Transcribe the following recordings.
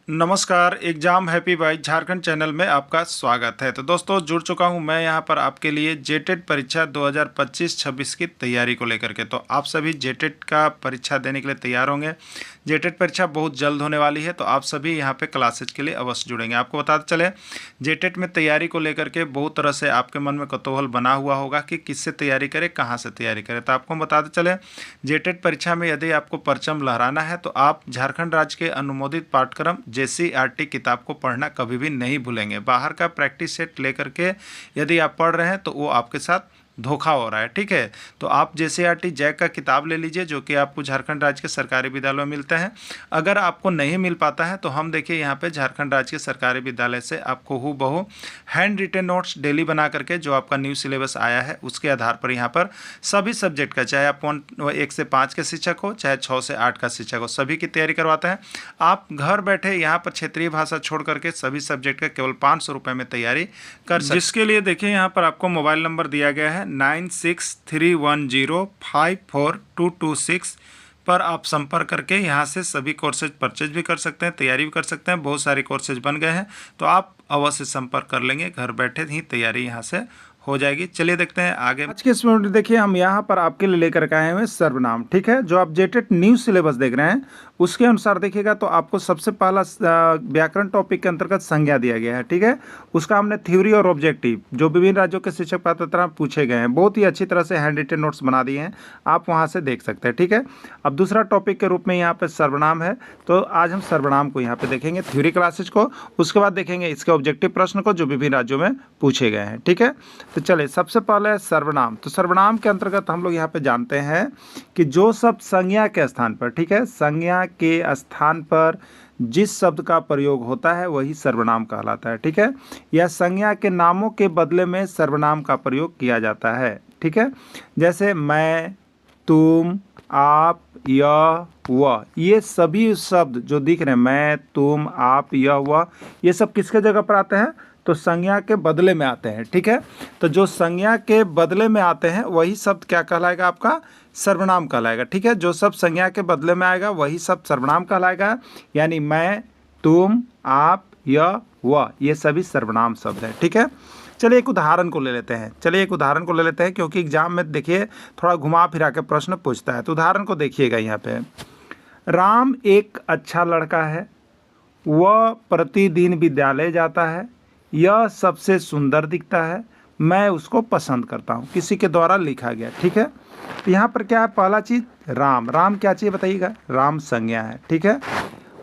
नमस्कार, exam happy by Jharkhand channel में आपका स्वागत है। तो दोस्तों जुड़ चुका हूं मैं यहां पर आपके लिए जेटेट परीक्षा 2025-26 की तैयारी को लेकर के। तो आप सभी जेटेट का परीक्षा देने के लिए तैयार होंगे। जेटेट परीक्षा बहुत जल्द होने वाली है, तो आप सभी यहां पे क्लासेज के लिए अवश्य जुड़ेंगे। आपको बताते चले, जेटेट में तैयारी को लेकर के बहुत तरह से आपके मन में कौतूहल बना हुआ होगा कि किससे तैयारी करें, कहाँ से तैयारी करें। तो आपको बताते चले, जेटेट परीक्षा में यदि आपको परचम लहराना है तो आप झारखंड राज्य के अनुमोदित पाठ्यक्रम JCERT किताब को पढ़ना कभी भी नहीं भूलेंगे। बाहर का प्रैक्टिस सेट लेकर के यदि आप पढ़ रहे हैं तो वो आपके साथ धोखा हो रहा है, ठीक है। तो आप JCERT जैक का किताब ले लीजिए, जो कि आपको झारखंड राज्य के सरकारी विद्यालयों में मिलते हैं। अगर आपको नहीं मिल पाता है तो हम देखिए यहाँ पे झारखंड राज्य के सरकारी विद्यालय से आपको हूबहू हैंड रिटेन नोट्स डेली बना करके जो आपका न्यू सिलेबस आया है उसके आधार पर यहाँ पर सभी सब्जेक्ट का, चाहे आप 1 से 5 के शिक्षक हो, चाहे 6 से 8 का शिक्षक हो, सभी की तैयारी करवाते हैं। आप घर बैठे यहाँ पर क्षेत्रीय भाषा छोड़ करके सभी सब्जेक्ट का केवल 500 रुपये में तैयारी कर सकते हैं। जिसके लिए देखिए यहाँ पर आपको मोबाइल नंबर दिया गया है 9631054226 पर आप संपर्क करके यहाँ से सभी कोर्सेज परचेज भी कर सकते हैं, तैयारी भी कर सकते हैं। बहुत सारे कोर्सेज बन गए हैं, तो आप अवश्य संपर्क कर लेंगे, घर बैठे ही तैयारी यहाँ से हो जाएगी। चलिए देखते हैं आगे। आज के इस वीडियो में देखिए हम यहाँ पर आपके लिए लेकर के आए हुए सर्वनाम, ठीक है। जो आप जेटेट न्यू सिलेबस देख रहे हैं उसके अनुसार देखिएगा तो आपको सबसे पहला व्याकरण टॉपिक के अंतर्गत संज्ञा दिया गया है, ठीक है। उसका हमने थ्योरी और ऑब्जेक्टिव जो विभिन्न राज्यों के शिक्षक पात्रता पूछे गए हैं, बहुत ही अच्छी तरह से हैंड रिटेन नोट्स बना दिए हैं, आप वहाँ से देख सकते हैं, ठीक है। अब दूसरा टॉपिक के रूप में यहाँ पे सर्वनाम है, तो आज हम सर्वनाम को यहाँ पे देखेंगे, थ्योरी क्लासेज को, उसके बाद देखेंगे इसके ऑब्जेक्टिव प्रश्न को जो विभिन्न राज्यों में पूछे गए हैं, ठीक है। तो चलिए सबसे पहले सर्वनाम। तो सर्वनाम के अंतर्गत हम लोग यहाँ पे जानते हैं कि जो शब्द संज्ञा के स्थान पर, ठीक है, संज्ञा के स्थान पर जिस शब्द का प्रयोग होता है वही सर्वनाम कहलाता है, ठीक है। या संज्ञा के नामों के बदले में सर्वनाम का प्रयोग किया जाता है, ठीक है। जैसे मैं, तुम, आप, यह, वह, ये सभी शब्द जो दिख रहे हैं, मैं, तुम, आप, यह, वह, ये सब किसके जगह पर आते हैं? तो संज्ञा के बदले में आते हैं, ठीक है। तो जो संज्ञा के बदले में आते हैं वही शब्द क्या कहलाएगा? आपका सर्वनाम कहलाएगा, ठीक है। जो शब्द संज्ञा के बदले में आएगा वही शब्द सर्वनाम कहलाएगा। यानी मैं, तुम, आप, यह, वह, ये सभी सर्वनाम शब्द हैं, ठीक है। चलिए एक उदाहरण को ले लेते हैं, क्योंकि एग्जाम में देखिए थोड़ा घुमा फिरा के प्रश्न पूछता है। तो उदाहरण को देखिएगा यहाँ पे, राम एक अच्छा लड़का है, वह प्रतिदिन विद्यालय जाता है, यह सबसे सुंदर दिखता है, मैं उसको पसंद करता हूँ। किसी के द्वारा लिखा गया, ठीक है। तो यहाँ पर क्या है? पहला चीज़ राम, राम क्या चाहिए बताइएगा? राम संज्ञा है, ठीक है।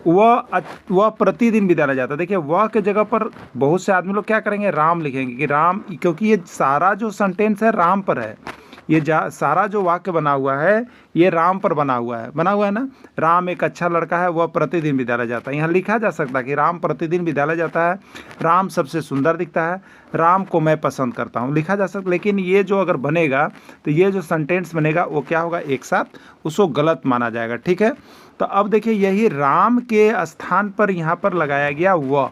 वह प्रतिदिन विद्यालय जाता है। देखिए वह के जगह पर बहुत से आदमी लोग क्या करेंगे? राम लिखेंगे कि राम, क्योंकि ये सारा जो सेंटेंस है राम पर है, ये सारा जो वाक्य बना हुआ है ये राम पर बना हुआ है ना। राम एक अच्छा लड़का है, वह प्रतिदिन विद्यालय जाता है। यहाँ लिखा जा सकता है कि राम प्रतिदिन विद्यालय जाता है, राम सबसे सुंदर दिखता है, राम को मैं पसंद करता हूँ, लिखा जा सकता। लेकिन ये जो अगर बनेगा तो ये जो सेंटेंस बनेगा वो क्या होगा? एक साथ उसको गलत माना जाएगा, ठीक है। तो अब देखिए यही राम के स्थान पर यहाँ पर लगाया गया वह,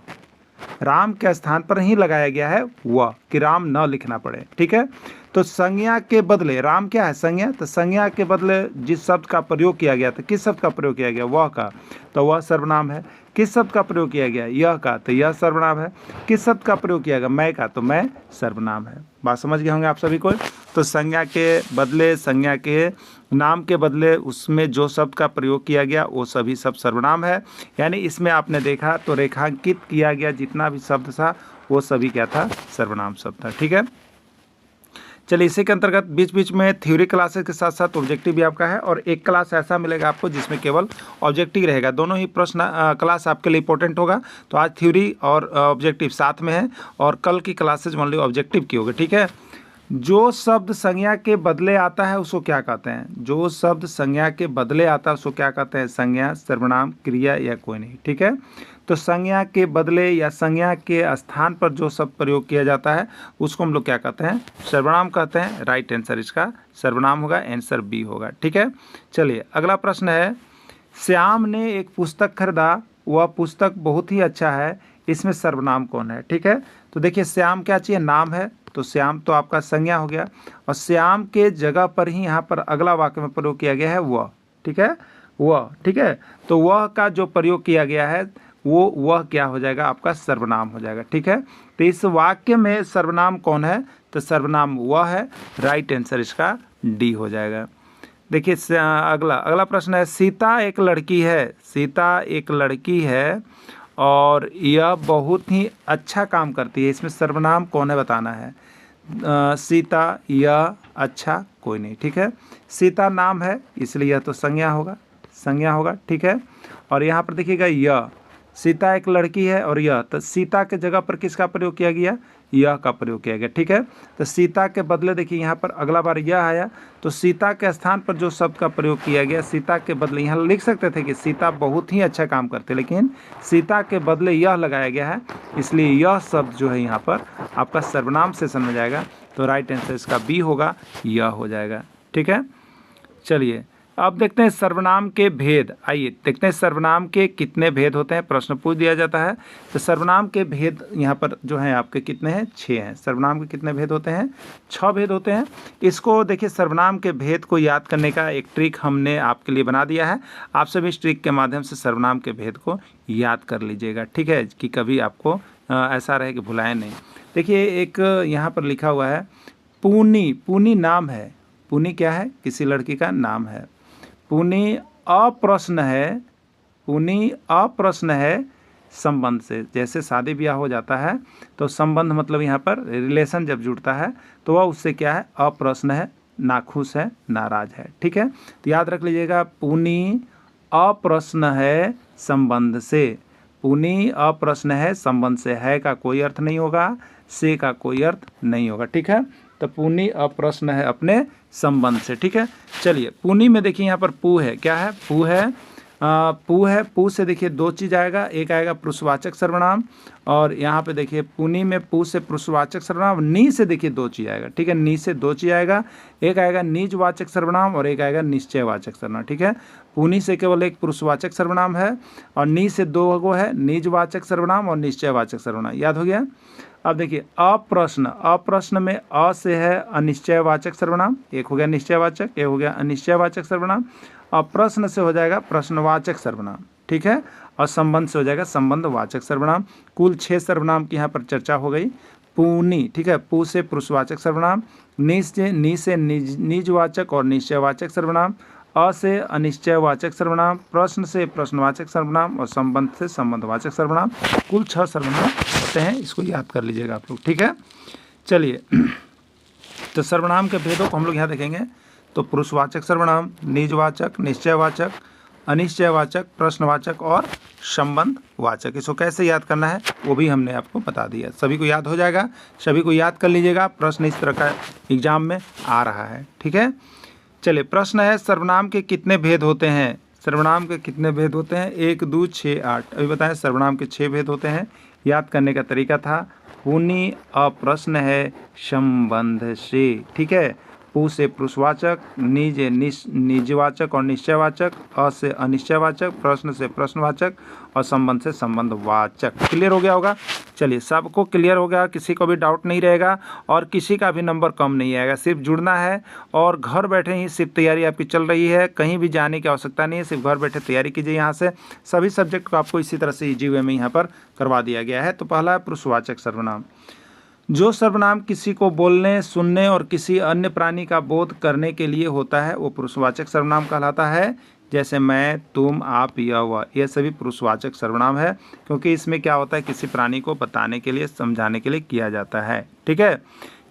राम के स्थान पर ही लगाया गया है वह, कि राम न लिखना पड़े, ठीक है। तो संज्ञा के बदले, राम क्या है? संज्ञा। तो संज्ञा के बदले जिस शब्द का प्रयोग किया गया, तो किस शब्द का प्रयोग किया गया? वह का, तो वह सर्वनाम है। किस शब्द का प्रयोग किया गया? यह का, तो यह सर्वनाम है। किस शब्द का प्रयोग किया गया? मैं का, तो मैं सर्वनाम है। बात समझ गए होंगे आप सभी को। तो संज्ञा के बदले, संज्ञा के नाम के बदले उसमें जो शब्द का प्रयोग किया गया वो सभी शब्द सर्वनाम है। यानी इसमें आपने देखा तो रेखांकित किया गया जितना भी शब्द था वो सभी क्या था? सर्वनाम शब्द था, ठीक है। चलिए इसी के अंतर्गत बीच बीच में थ्योरी क्लासेस के साथ साथ ऑब्जेक्टिव भी आपका है, और एक क्लास ऐसा मिलेगा आपको जिसमें केवल ऑब्जेक्टिव रहेगा। दोनों ही प्रश्न क्लास आपके लिए इंपॉर्टेंट होगा। तो आज थ्योरी और ऑब्जेक्टिव साथ में है, और कल की क्लासेज ओनली ऑब्जेक्टिव की होगी, ठीक है। जो शब्द संज्ञा के बदले आता है उसको क्या कहते हैं? जो शब्द संज्ञा के बदले आता है उसको क्या कहते हैं? संज्ञा, सर्वनाम, क्रिया या कोई नहीं, ठीक है। तो संज्ञा के बदले या संज्ञा के स्थान पर जो शब्द प्रयोग किया जाता है उसको हम लोग क्या कहते हैं? सर्वनाम कहते हैं। राइट आंसर इसका सर्वनाम होगा, आंसर बी होगा, ठीक है। चलिए अगला प्रश्न है, श्याम ने एक पुस्तक खरीदा, वह पुस्तक बहुत ही अच्छा है, इसमें सर्वनाम कौन है? ठीक है। तो देखिए श्याम क्या चाहिए? नाम है, तो श्याम तो आपका संज्ञा हो गया, और श्याम के जगह पर ही यहाँ पर अगला वाक्य में प्रयोग किया गया है वह, ठीक है, वह, ठीक है। तो वह का जो प्रयोग किया गया है वह क्या हो जाएगा, आपका सर्वनाम हो जाएगा। ठीक है, तो इस वाक्य में सर्वनाम कौन है, तो सर्वनाम वह है। राइट आंसर इसका डी हो जाएगा। देखिए अगला प्रश्न है, सीता एक लड़की है, सीता एक लड़की है और यह बहुत ही अच्छा काम करती है। इसमें सर्वनाम कौन है बताना है। सीता, यह, अच्छा, कोई नहीं। ठीक है, सीता नाम है इसलिए यह तो संज्ञा होगा, संज्ञा होगा। ठीक है, और यहाँ पर देखिएगा यह, सीता एक लड़की है और यह, तो सीता के जगह पर किसका प्रयोग किया गया, यह का प्रयोग किया गया। ठीक है, तो सीता के बदले देखिए यहाँ पर अगला बार यह आया, तो सीता के स्थान पर जो शब्द का प्रयोग किया गया, सीता के बदले यहाँ लिख सकते थे कि सीता बहुत ही अच्छा काम करते, लेकिन सीता के बदले यह लगाया गया है, इसलिए यह शब्द जो है यहाँ पर आपका सर्वनाम सेशन में जाएगा। तो राइट आंसर इसका बी होगा, यह हो जाएगा। ठीक है, चलिए अब देखते हैं सर्वनाम के भेद। आइए देखते हैं सर्वनाम के कितने भेद होते हैं, प्रश्न पूछ दिया जाता है। तो सर्वनाम के भेद यहाँ पर जो हैं आपके कितने हैं, 6 हैं। सर्वनाम के कितने भेद होते हैं, 6 भेद होते हैं। इसको देखिए, सर्वनाम के भेद को याद करने का एक ट्रिक हमने आपके लिए बना दिया है। आप सभी इस ट्रिक के माध्यम से सर्वनाम के भेद को याद कर लीजिएगा। ठीक है, कि कभी आपको ऐसा रहे कि भुलाएं नहीं। देखिए एक यहाँ पर लिखा हुआ है पूनी, पूनी नाम है, पूनी क्या है, किसी लड़की का नाम है। पूनी अप्रश्न है, पूनी अप्रश्न है संबंध से। जैसे शादी ब्याह हो जाता है तो संबंध मतलब यहाँ पर रिलेशन जब जुड़ता है तो वह उससे क्या है, अप्रश्न है, नाखुश है, नाराज है। ठीक है, तो याद रख लीजिएगा, पूनी अप्रश्न है संबंध से। पूनी अप्रश्न है संबंध से, है का कोई अर्थ नहीं होगा, से का कोई अर्थ नहीं होगा। ठीक है, तो पूनी अप्रश्न है अपने संबंध से। ठीक है, चलिए पूनी में देखिए यहाँ पर पू है, क्या है, पू है, पू है। पू से देखिए 2 चीज़ आएगा, एक आएगा पुरुषवाचक सर्वनाम, और यहाँ पे देखिए पूनी में पू से पुरुषवाचक सर्वनाम, नी से देखिए 2 चीज़ आएगा। ठीक है, नी से 2 चीज़ आएगा, एक आएगा निजवाचक सर्वनाम और एक आएगा निश्चयवाचक सर्वनाम। ठीक है, पूनी से केवल एक पुरुषवाचक सर्वनाम है और नी से 2 गो है निजवाचक सर्वनाम और निश्चयवाचक सर्वनाम। याद हो गया। अब देखिए अप्रश्न, अप्रश्न में अ से है अनिश्चयवाचक सर्वनाम, एक हो गया निश्चयवाचक, एक हो गया अनिश्चयवाचक सर्वनाम। और प्रश्न से हो जाएगा प्रश्नवाचक सर्वनाम। ठीक है, और संबंध से हो जाएगा संबंधवाचक सर्वनाम। कुल 6 सर्वनाम की यहाँ पर चर्चा हो गई। पूनी, ठीक है, पू से पुरुषवाचक सर्वनाम, नी से निजवाचक और निश्चयवाचक सर्वनाम, अ से अनिश्चयवाचक सर्वनाम, प्रश्न से प्रश्नवाचक सर्वनाम और संबंध से संबंधवाचक सर्वनाम। कुल 6 सर्वनाम होते हैं, इसको याद कर लीजिएगा आप लोग। ठीक है, चलिए तो सर्वनाम के भेदों को हम लोग यहाँ देखेंगे। तो पुरुषवाचक सर्वनाम, निजवाचक, निश्चयवाचक, अनिश्चयवाचक, प्रश्नवाचक और संबंधवाचक। इसको कैसे याद करना है वो भी हमने आपको बता दिया। सभी को याद हो जाएगा, सभी को याद कर लीजिएगा, प्रश्न इस तरह का एग्जाम में आ रहा है। ठीक है, चलिए प्रश्न है सर्वनाम के कितने भेद होते हैं। सर्वनाम के कितने भेद होते हैं, 1, 2, 6, 8। अभी बताएं, सर्वनाम के 6 भेद होते हैं। याद करने का तरीका था, पूनी अप्रश्न है संबंध से। ठीक है, पू से पुरुषवाचक, निजवाचक और निश्चयवाचक, अ से अनिश्चयवाचक, प्रश्न से प्रश्नवाचक और संबंध से संबंधवाचक। क्लियर हो गया होगा। चलिए सबको क्लियर हो गया, किसी को भी डाउट नहीं रहेगा और किसी का भी नंबर कम नहीं आएगा। सिर्फ जुड़ना है और घर बैठे ही सिर्फ तैयारी आपकी चल रही है, कहीं भी जाने की आवश्यकता नहीं है, सिर्फ घर बैठे तैयारी कीजिए। यहाँ से सभी सब्जेक्ट को आपको इसी तरह से ईजी वे में यहाँ पर करवा दिया गया है। तो पहला है पुरुषवाचक सर्वनाम। जो सर्वनाम किसी को बोलने, सुनने और किसी अन्य प्राणी का बोध करने के लिए होता है वो पुरुषवाचक सर्वनाम कहलाता है। जैसे मैं, तुम, आप, यह, वह, ये सभी पुरुषवाचक सर्वनाम है, क्योंकि इसमें क्या होता है, किसी प्राणी को बताने के लिए, समझाने के लिए किया जाता है। ठीक है,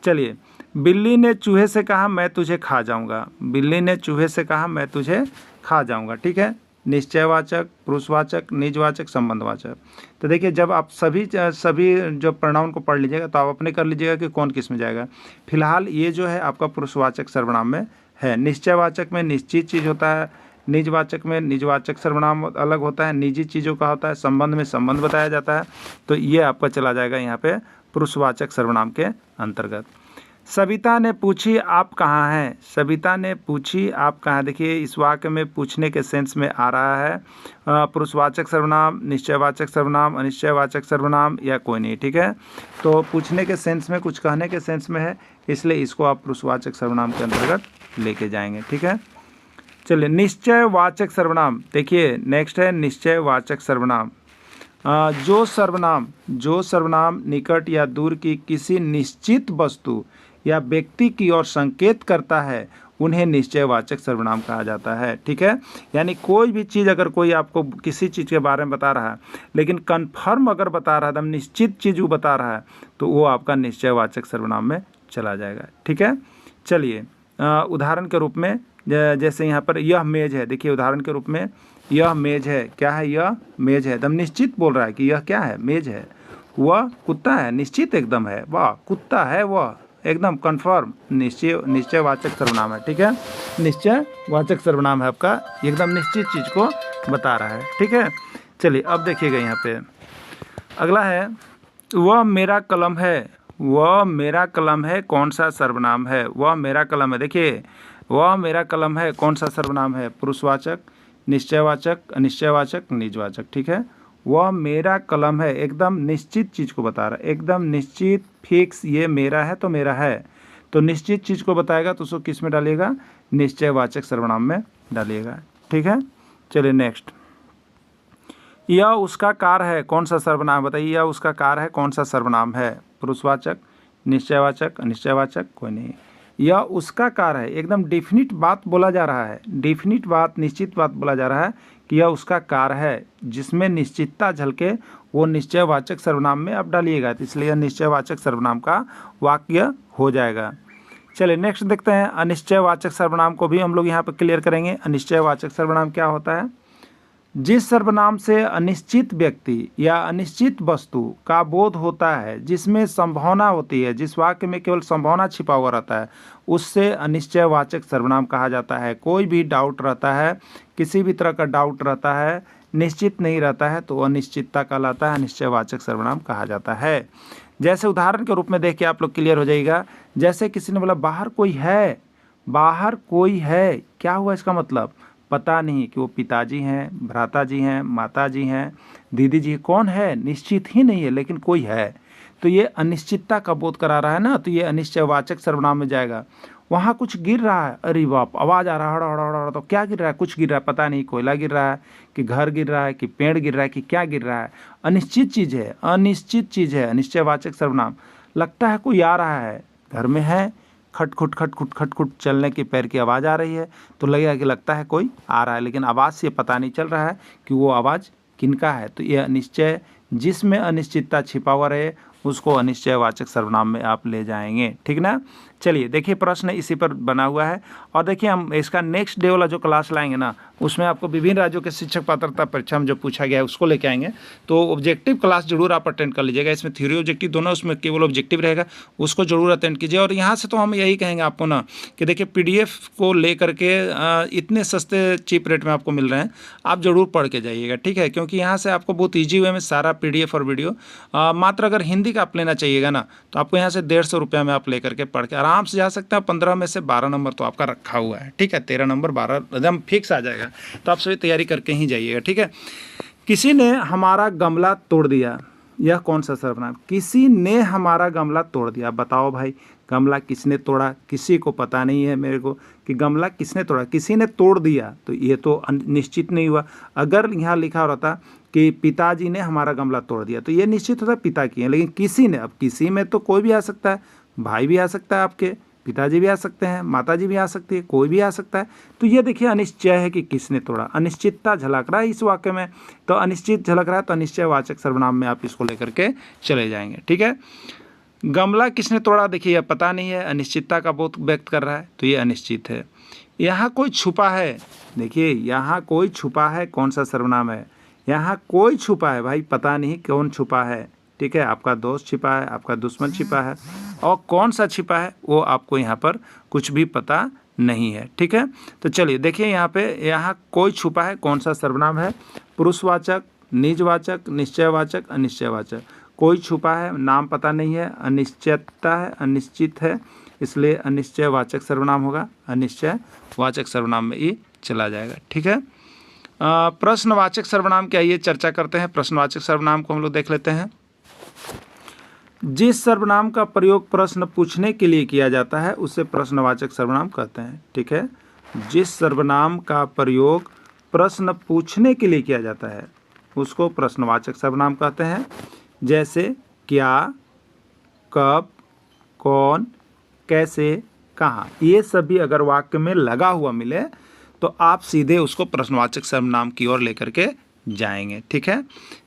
चलिए बिल्ली ने चूहे से कहा मैं तुझे खा जाऊंगा। बिल्ली ने चूहे से कहा मैं तुझे खा जाऊंगा। ठीक है, निश्चयवाचक, पुरुषवाचक, निजवाचक, संबंधवाचक। तो देखिए जब आप सभी जो प्रोनाउन को पढ़ लीजिएगा तो आप अपने कर लीजिएगा कि कौन किस में जाएगा। फिलहाल ये जो है आपका पुरुषवाचक सर्वनाम में है। निश्चयवाचक में निश्चित चीज़ होता है, निजवाचक में निजवाचक सर्वनाम अलग होता है, निजी चीज़ों का होता है, संबंध में संबंध बताया जाता है। तो ये आपका चला जाएगा यहाँ पे पुरुषवाचक सर्वनाम के अंतर्गत। सविता ने पूछी आप कहाँ हैं। सविता ने पूछी आप कहाँ। देखिए इस वाक्य में पूछने के सेंस में आ रहा है पुरुषवाचक सर्वनाम, निश्चयवाचक सर्वनाम, अनिश्चयवाचक सर्वनाम या कोई नहीं। ठीक है, तो पूछने के सेंस में, कुछ कहने के सेंस में है, इसलिए इसको आप पुरुषवाचक सर्वनाम के अंतर्गत लेके जाएंगे। ठीक है, चलिए निश्चयवाचक सर्वनाम देखिए नेक्स्ट है निश्चयवाचक सर्वनाम। जो सर्वनाम निकट या दूर की किसी निश्चित वस्तु या व्यक्ति की ओर संकेत करता है उन्हें निश्चयवाचक सर्वनाम कहा जाता है। ठीक है, यानी कोई भी चीज़ अगर कोई आपको किसी चीज़ के बारे में बता रहा है लेकिन कन्फर्म अगर बता रहा है, एकदम निश्चित चीज़ वो बता रहा है, तो वो आपका निश्चयवाचक सर्वनाम में चला जाएगा। ठीक है, चलिए उदाहरण के रूप में जैसे यहाँ पर यह मेज है, देखिए उदाहरण के रूप में यह मेज है, क्या है, यह मेज है, एकदम निश्चित बोल रहा है कि यह क्या है, मेज है। वह कुत्ता है, निश्चित एकदम है, वाह कुत्ता है वह, एकदम कन्फर्म निश्चयवाचक सर्वनाम है। ठीक है, निश्चयवाचक सर्वनाम है आपका, एकदम निश्चित चीज़ को बता रहा है। ठीक है, चलिए अब देखिएगा यहाँ पे अगला है, वह मेरा कलम है। वह मेरा कलम है कौन सा सर्वनाम है, वह मेरा कलम है। देखिए वह मेरा कलम है कौन सा सर्वनाम है, पुरुषवाचक, निश्चयवाचक, अनिश्चयवाचक, निजवाचक। ठीक है, वह मेरा कलम है, एकदम निश्चित चीज़ को बता रहा है, एकदम निश्चित फिक्स, ये मेरा है तो मेरा है, तो निश्चित चीज़ को बताएगा तो उसको किस में डालिएगा, निश्चयवाचक सर्वनाम में डालिएगा। ठीक है, चलिए नेक्स्ट, यह उसका कार है कौन सा सर्वनाम, बताइए यह उसका कार है कौन सा सर्वनाम है, पुरुषवाचक, निश्चयवाचक, अनिश्चयवाचक, कोई नहीं। यह उसका कार है, एकदम डेफिनिट बात बोला जा रहा है, डेफिनिट बात, निश्चित बात बोला जा रहा है कि यह उसका कार है, जिसमें निश्चितता झलके वो निश्चयवाचक सर्वनाम में आप डालिएगा, तो इसलिए निश्चयवाचक सर्वनाम का वाक्य हो जाएगा। चलिए नेक्स्ट देखते हैं, अनिश्चयवाचक सर्वनाम को भी हम लोग यहाँ पर क्लियर करेंगे। अनिश्चयवाचक सर्वनाम क्या होता है, जिस सर्वनाम से अनिश्चित व्यक्ति या अनिश्चित वस्तु का बोध होता है, जिसमें संभावना होती है, जिस वाक्य में केवल संभावना छिपा हुआ रहता है, उससे अनिश्चयवाचक सर्वनाम कहा जाता है। कोई भी डाउट रहता है, किसी भी तरह का डाउट रहता है, निश्चित नहीं रहता है, तो अनिश्चितता कहलाता है, अनिश्चयवाचक सर्वनाम कहा जाता है। जैसे उदाहरण के रूप में देख के आप लोग क्लियर हो जाएगा, जैसे किसी ने बोला बाहर कोई है, बाहर कोई है, क्या हुआ इसका मतलब, पता नहीं कि वो पिताजी हैं, भ्राता जी हैं, माता जी हैं, दीदी जी, कौन है, निश्चित ही नहीं है, लेकिन कोई है, तो ये अनिश्चितता का बोध करा रहा है ना, तो ये अनिश्चयवाचक सर्वनाम में जाएगा। वहाँ कुछ गिर रहा है, अरे बाप, आवाज़ आ रहा है, हड़ा हड़ा हड़ा, तो क्या गिर रहा है, कुछ गिर रहा है, पता नहीं, कोयला गिर रहा है कि घर गिर रहा है कि पेड़ गिर रहा है कि क्या गिर रहा है, अनिश्चित चीज़ है, अनिश्चित चीज़ है, अनिश्चयवाचक सर्वनाम। लगता है कोई आ रहा है, घर में है, खटखुट खटखुट खटखुट चलने की पैर की आवाज़ आ रही है, तो लगेगा कि लगता है कोई आ रहा है, लेकिन आवाज़ से पता नहीं चल रहा है कि वो आवाज़ किनका है, तो ये अनिश्चय, जिसमें अनिश्चितता छिपा हुआ रहे उसको अनिश्चयवाचक सर्वनाम में आप ले जाएंगे। ठीक ना, चलिए देखिए प्रश्न इसी पर बना हुआ है, और देखिए हम इसका नेक्स्ट डे वाला जो क्लास लाएंगे ना, उसमें आपको विभिन्न राज्यों के शिक्षक पात्रता परीक्षा में जो पूछा गया है उसको लेके आएंगे, तो ऑब्जेक्टिव क्लास जरूर आप अटेंड कर लीजिएगा। इसमें थ्योरी ऑब्जेक्टिव दोनों, उसमें केवल ऑब्जेक्टिव रहेगा, उसको जरूर अटेंड कीजिए। और यहाँ से तो हम यही कहेंगे आपको ना कि देखिए PDF को ले करके इतने सस्ते चीप रेट में आपको मिल रहे हैं, आप जरूर पढ़ के जाइएगा। ठीक है, क्योंकि यहाँ से आपको बहुत ईजी वे में सारा PDF और वीडियो, मात्र अगर हिंदी का आप लेना चाहिएगा ना, तो आपको यहाँ से 150 रुपये में आप ले करके पढ़ के आराम से जा सकते हैं। 15 में से 12 नंबर तो आपका रखा हुआ है। ठीक है, 13 नंबर 12 एकदम फिक्स आ जाएगा, तो आप सभी तैयारी करके ही जाइएगा। ठीक है, किसी ने हमारा गमला तोड़ दिया, यह कौन सा सर्वनाम, किसी ने हमारा गमला तोड़ दिया, बताओ भाई गमला किसने तोड़ा, किसी को पता नहीं है मेरे को कि गमला किसने तोड़ा, किसी ने तोड़ दिया, तो ये तो निश्चित नहीं हुआ। अगर यहाँ लिखा रहता कि पिताजी ने हमारा गमला तोड़ दिया, तो ये निश्चित होता पिता की है, लेकिन किसी ने, अब किसी में तो कोई भी आ सकता है, भाई भी आ सकता है, आपके पिताजी भी आ सकते हैं, माताजी भी आ सकती है, कोई भी आ सकता है, तो ये देखिए अनिश्चय है कि किसने तोड़ा, अनिश्चितता झलक रहा है इस वाक्य में, तो अनिश्चित झलक रहा है, तो अनिश्चयवाचक सर्वनाम में आप इसको लेकर के चले जाएंगे। ठीक है, गमला किसने तोड़ा, देखिए यह पता नहीं है, अनिश्चितता का बोध व्यक्त कर रहा है, तो ये अनिश्चित है। यहाँ कोई छुपा है, देखिए यहाँ कोई छुपा है, कौन सा सर्वनाम है, यहाँ कोई छुपा है, भाई पता नहीं कौन छुपा है। ठीक है, आपका दोस्त छिपा है, आपका दुश्मन छिपा है, और कौन सा छिपा है वो आपको यहाँ पर कुछ भी पता नहीं है। ठीक है, तो चलिए देखिए यहाँ पे, यहाँ कोई छुपा है कौन सा सर्वनाम है, पुरुषवाचक, निजवाचक, निश्चयवाचक, अनिश्चयवाचक। कोई छुपा है, नाम पता नहीं है, अनिश्चितता है, अनिश्चित है, इसलिए अनिश्चयवाचक सर्वनाम होगा, अनिश्चयवाचक सर्वनाम में ये चला जाएगा। ठीक है, प्रश्नवाचक सर्वनाम क्या, ये चर्चा करते हैं। प्रश्नवाचक सर्वनाम को हम लोग देख लेते हैं। जिस सर्वनाम का प्रयोग प्रश्न पूछने के लिए किया जाता है उसे प्रश्नवाचक सर्वनाम कहते हैं। ठीक है, जिस सर्वनाम का प्रयोग प्रश्न पूछने के लिए किया जाता है उसको प्रश्नवाचक सर्वनाम कहते हैं। जैसे क्या, कब, कौन, कैसे, कहाँ, ये सभी अगर वाक्य में लगा हुआ मिले तो आप सीधे उसको प्रश्नवाचक सर्वनाम की ओर लेकर के जाएंगे। ठीक है।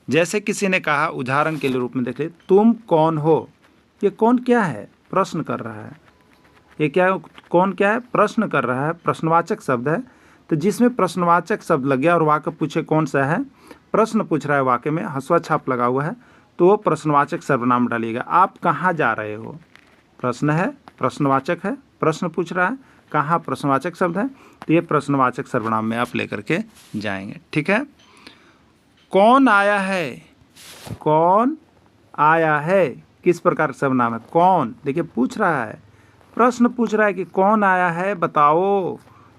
जैसे किसी ने कहा, उदाहरण के लिए रूप में देखिए, तुम कौन हो। ये कौन क्या है? प्रश्न कर रहा है। ये क्या है? कौन क्या है? प्रश्न कर रहा है, प्रश्नवाचक शब्द है। तो जिसमें प्रश्नवाचक शब्द लग गया और वाक्य पूछे कौन सा है, प्रश्न पूछ रहा है, वाक्य में हंसुआ छाप लगा हुआ है, तो वो प्रश्नवाचक सर्वनाम डालिएगा। आप कहाँ जा रहे हो? प्रश्न है, प्रश्नवाचक है, प्रश्न पूछ रहा है, कहाँ प्रश्नवाचक शब्द है, तो ये प्रश्नवाचक सर्वनाम में आप लेकर के जाएंगे। ठीक है। कौन आया है? कौन आया है किस प्रकार का सर्वनाम है? कौन, देखिए पूछ रहा है, प्रश्न पूछ रहा है कि कौन आया है बताओ।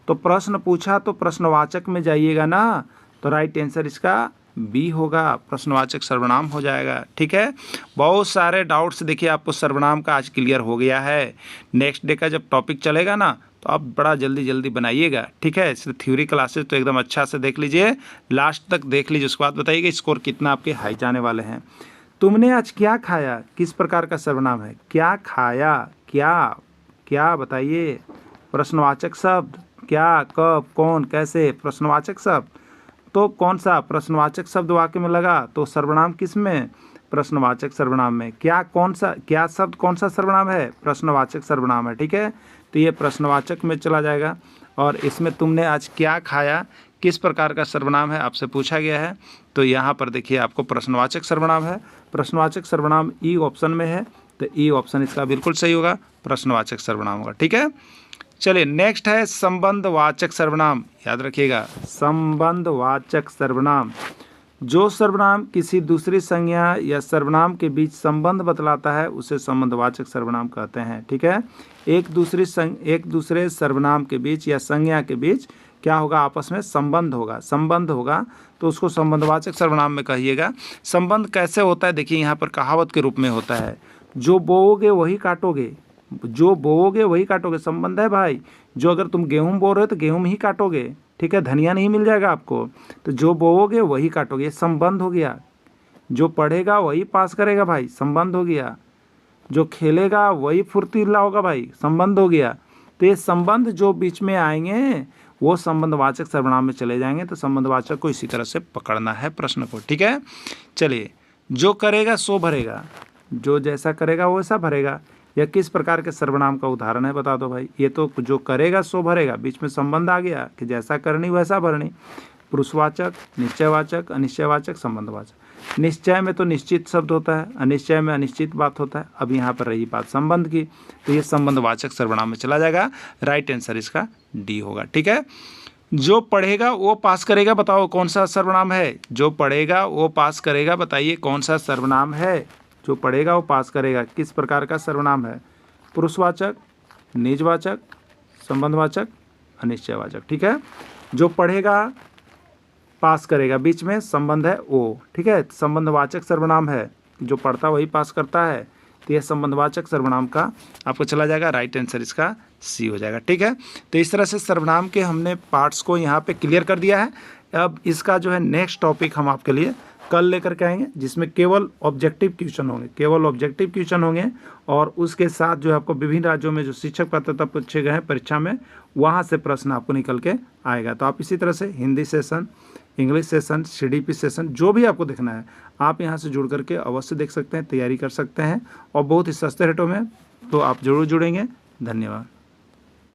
तो प्रश्न पूछा तो प्रश्नवाचक में जाइएगा ना, तो राइट आंसर इसका बी होगा, प्रश्नवाचक सर्वनाम हो जाएगा। ठीक है। बहुत सारे डाउट्स देखिए आपको सर्वनाम का आज क्लियर हो गया है। नेक्स्ट डे का जब टॉपिक चलेगा ना तो आप बड़ा जल्दी जल्दी बनाइएगा। ठीक है। इसलिए थ्योरी क्लासेस तो एकदम अच्छा से देख लीजिए, लास्ट तक देख लीजिए, उसके बाद बताइएगा स्कोर कितना आपके हाई जाने वाले हैं। तुमने आज क्या खाया किस प्रकार का सर्वनाम है? क्या खाया, क्या, क्या बताइए, प्रश्नवाचक शब्द, क्या, कब, कौन, कैसे, प्रश्नवाचक शब्द। तो कौन सा प्रश्नवाचक शब्द वाक्य में लगा तो सर्वनाम किस में? प्रश्नवाचक सर्वनाम में। क्या, कौन सा, क्या शब्द कौन सा सर्वनाम है? प्रश्नवाचक सर्वनाम है। ठीक है। तो ये प्रश्नवाचक में चला जाएगा। और इसमें तुमने आज क्या खाया किस प्रकार का सर्वनाम है आपसे पूछा गया है, तो यहाँ पर देखिए आपको प्रश्नवाचक सर्वनाम है। प्रश्नवाचक सर्वनाम ई ऑप्शन में है, तो ई ऑप्शन इसका बिल्कुल सही होगा, प्रश्नवाचक सर्वनाम होगा। ठीक है। चलिए नेक्स्ट है संबंधवाचक सर्वनाम। याद रखिएगा, संबंधवाचक सर्वनाम, जो सर्वनाम किसी दूसरी संज्ञा या सर्वनाम के बीच संबंध बतलाता है उसे संबंधवाचक सर्वनाम कहते हैं। ठीक है। एक दूसरे सर्वनाम के बीच या संज्ञा के बीच क्या होगा? आपस में संबंध होगा, तो उसको संबंधवाचक सर्वनाम में कहिएगा। संबंध कैसे होता है? देखिए यहाँ पर कहावत के रूप में होता है, जो बोओगे वही काटोगे, जो बोओगे वही काटोगे। संबंध है भाई, जो अगर तुम गेहूं बो रहे हो तो गेहूं ही काटोगे। ठीक है। धनिया नहीं मिल जाएगा आपको, तो जो बोओगे वही काटोगे, ये संबंध हो गया। जो पढ़ेगा वही पास करेगा भाई, संबंध हो गया। जो खेलेगा वही फुर्तीला होगा भाई, संबंध हो गया। तो ये संबंध जो बीच में आएंगे वो संबंधवाचक सर्वनाम में चले जाएंगे। तो संबंधवाचक को इसी तरह से पकड़ना है प्रश्न को। ठीक है। चलिए, जो करेगा सो भरेगा, जो जैसा करेगा वैसा भरेगा, यह किस प्रकार के सर्वनाम का उदाहरण है बता दो भाई? ये तो जो करेगा सो भरेगा, बीच में संबंध आ गया कि जैसा करनी वैसा भरनी। पुरुषवाचक, निश्चयवाचक, अनिश्चयवाचक, संबंधवाचक। निश्चय में तो निश्चित शब्द होता है, अनिश्चय में अनिश्चित बात होता है। अब यहाँ पर रही बात संबंध की, तो ये संबंधवाचक सर्वनाम में चला जाएगा। राइट आंसर इसका डी होगा। ठीक है। जो पढ़ेगा वो पास करेगा, बताओ कौन सा सर्वनाम है? जो पढ़ेगा वो पास करेगा, बताइए कौन सा सर्वनाम है? जो पढ़ेगा वो पास करेगा किस प्रकार का सर्वनाम है? पुरुषवाचक, निजवाचक, संबंधवाचक, अनिश्चयवाचक। ठीक है। जो पढ़ेगा पास करेगा, बीच में संबंध है ओ। ठीक है। संबंधवाचक सर्वनाम है, जो पढ़ता वही पास करता है, तो यह संबंधवाचक सर्वनाम का आपको चला जाएगा। राइट आंसर इसका सी हो जाएगा। ठीक है। तो इस तरह से सर्वनाम के हमने पार्ट्स को यहाँ पे क्लियर कर दिया है। अब इसका जो है नेक्स्ट टॉपिक हम आपके लिए कल लेकर के आएंगे, जिसमें केवल ऑब्जेक्टिव क्वेश्चन होंगे, और उसके साथ जो है आपको विभिन्न राज्यों में जो शिक्षक पात्रता पूछे गए हैं परीक्षा में, वहाँ से प्रश्न आपको निकल के आएगा। तो आप इसी तरह से Hindi session, English session, CDP session, जो भी आपको देखना है आप यहाँ से जुड़ करके अवश्य देख सकते हैं, तैयारी कर सकते हैं, और बहुत ही सस्ते रेटों में। तो आप जरूर जुड़ेंगे। धन्यवाद।